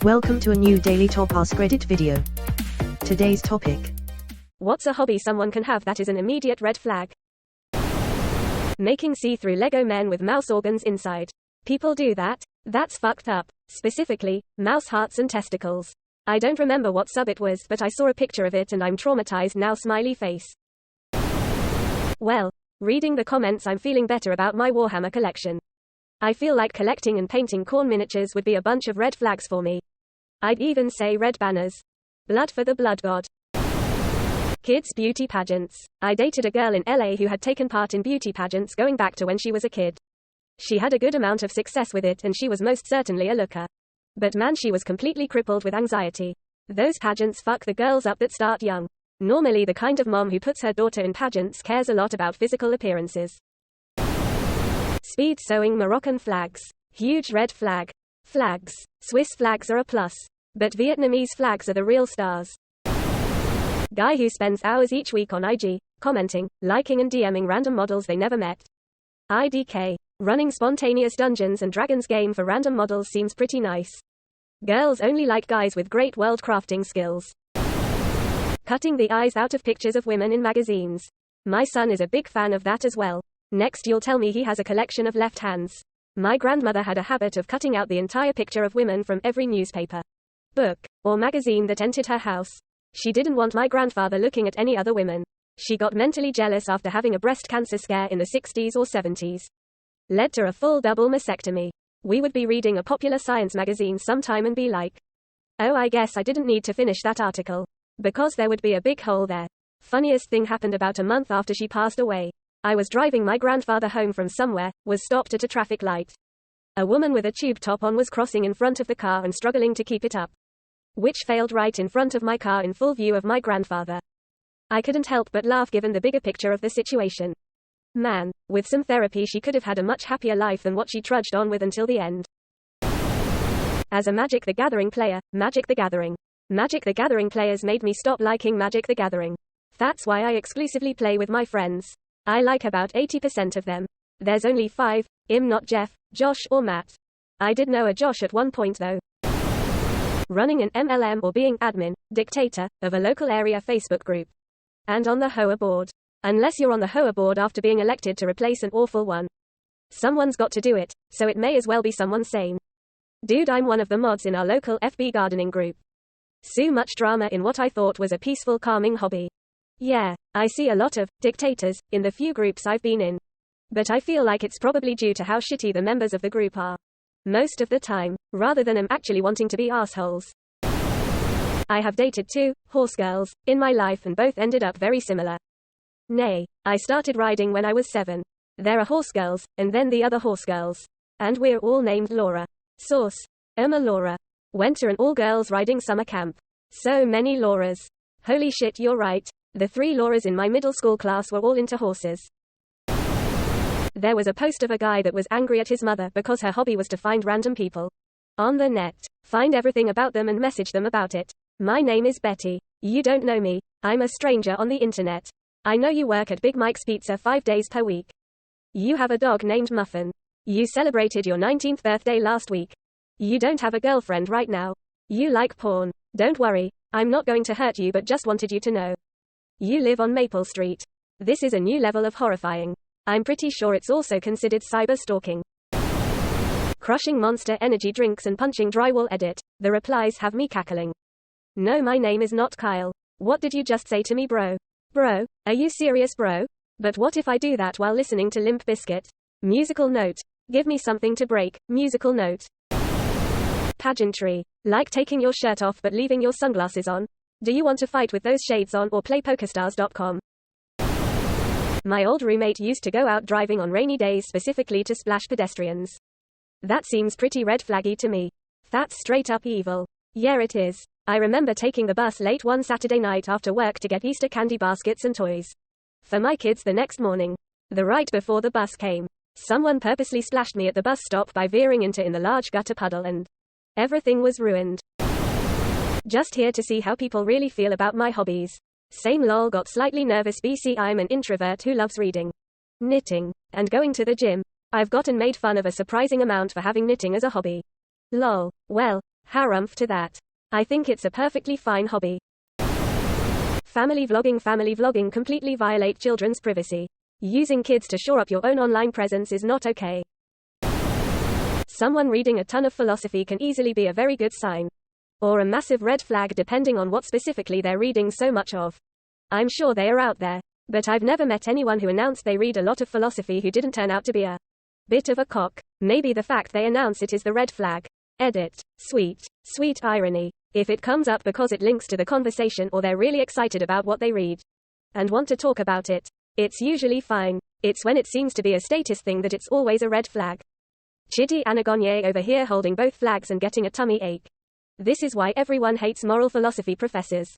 Welcome to a new daily top Askreddit video. Today's topic. What's a hobby someone can have that is an immediate red flag? Making see-through Lego men with mouse organs inside. People do that? That's fucked up. Specifically, mouse hearts and testicles. I don't remember what sub it was, but I saw a picture of it and I'm traumatized now, smiley face. Well, reading the comments I'm feeling better about my Warhammer collection. I feel like collecting and painting corn miniatures would be a bunch of red flags for me. I'd even say red banners. Blood for the blood god. Kids' beauty pageants. I dated a girl in LA who had taken part in beauty pageants going back to when she was a kid. She had a good amount of success with it and she was most certainly a looker. But man, she was completely crippled with anxiety. Those pageants fuck the girls up that start young. Normally the kind of mom who puts her daughter in pageants cares a lot about physical appearances. Speed sewing Moroccan flags. Huge red flag. Flags. Swiss flags are a plus. But Vietnamese flags are the real stars. Guy who spends hours each week on IG, commenting, liking and DMing random models they never met. IDK. Running spontaneous Dungeons and Dragons game for random models seems pretty nice. Girls only like guys with great world crafting skills. Cutting the eyes out of pictures of women in magazines. My son is a big fan of that as well. Next you'll tell me he has a collection of left hands. My grandmother had a habit of cutting out the entire picture of women from every newspaper, book, or magazine that entered her house. She didn't want my grandfather looking at any other women. She got mentally jealous after having a breast cancer scare in the 60s or 70s. Led to a full double mastectomy. We would be reading a popular science magazine sometime and be like, oh, I guess I didn't need to finish that article. Because there would be a big hole there. Funniest thing happened about a month after she passed away. I was driving my grandfather home from somewhere, was stopped at a traffic light. A woman with a tube top on was crossing in front of the car and struggling to keep it up, which failed right in front of my car in full view of my grandfather. I couldn't help but laugh given the bigger picture of the situation. Man, with some therapy she could have had a much happier life than what she trudged on with until the end. As a Magic the Gathering player, Magic the Gathering players made me stop liking Magic the Gathering. That's why I exclusively play with my friends. I like about 80% of them. There's only 5, not Jeff, Josh or Matt. I did know a Josh at one point though. Running an MLM or being admin, dictator, of a local area Facebook group. And on the HOA board. Unless you're on the HOA board after being elected to replace an awful one. Someone's got to do it, so it may as well be someone sane. Dude, I'm one of the mods in our local FB gardening group. So much drama in what I thought was a peaceful, calming hobby. Yeah, I see a lot of dictators in the few groups I've been in. But I feel like it's probably due to how shitty the members of the group are. Most of the time, rather than them actually wanting to be assholes. I have dated 2 horse girls in my life and both ended up very similar. Nay, I started riding when I was 7. There are horse girls, and then the other horse girls. And we're all named Laura. Source. Laura. Went to an all-girls riding summer camp. So many Lauras. Holy shit, you're right. The 3 Lauras in my middle school class were all into horses. There was a post of a guy that was angry at his mother because her hobby was to find random people on the net, find everything about them and message them about it. My name is Betty. You don't know me. I'm a stranger on the internet. I know you work at Big Mike's Pizza 5 days per week. You have a dog named Muffin. You celebrated your 19th birthday last week. You don't have a girlfriend right now. You like porn. Don't worry, I'm not going to hurt you but just wanted you to know. You live on Maple Street. This is a new level of horrifying. I'm pretty sure it's also considered cyber stalking. Crushing Monster Energy drinks and punching drywall. Edit. The replies have me cackling. No, my name is not Kyle. What did you just say to me, bro? Bro, are you serious, bro? But what if I do that while listening to Limp Bizkit? Musical note. Give me something to break. Musical note. Pageantry. Like taking your shirt off but leaving your sunglasses on? Do you want to fight with those shades on or play PokerStars.com? My old roommate used to go out driving on rainy days specifically to splash pedestrians. That seems pretty red flaggy to me. That's straight up evil. Yeah, it is. I remember taking the bus late one Saturday night after work to get Easter candy baskets and toys for my kids the next morning. The right before the bus came, someone purposely splashed me at the bus stop by veering into in the large gutter puddle and everything was ruined. Just here to see how people really feel about my hobbies. Same lol, got slightly nervous BC. I'm an introvert who loves reading, knitting, and going to the gym. I've gotten made fun of a surprising amount for having knitting as a hobby. Lol. Well, Harumph to that. I think it's a perfectly fine hobby. Family vlogging completely violate children's privacy. Using kids to shore up your own online presence is not okay. Someone reading a ton of philosophy can easily be a very good sign. Or a massive red flag depending on what specifically they're reading so much of. I'm sure they are out there. But I've never met anyone who announced they read a lot of philosophy who didn't turn out to be a bit of a cock. Maybe the fact they announce it is the red flag. Edit. Sweet irony. If it comes up because it links to the conversation or they're really excited about what they read and want to talk about it, it's usually fine. It's when it seems to be a status thing that it's always a red flag. Chidi Anagonye over here holding both flags and getting a tummy ache. This is why everyone hates moral philosophy professors.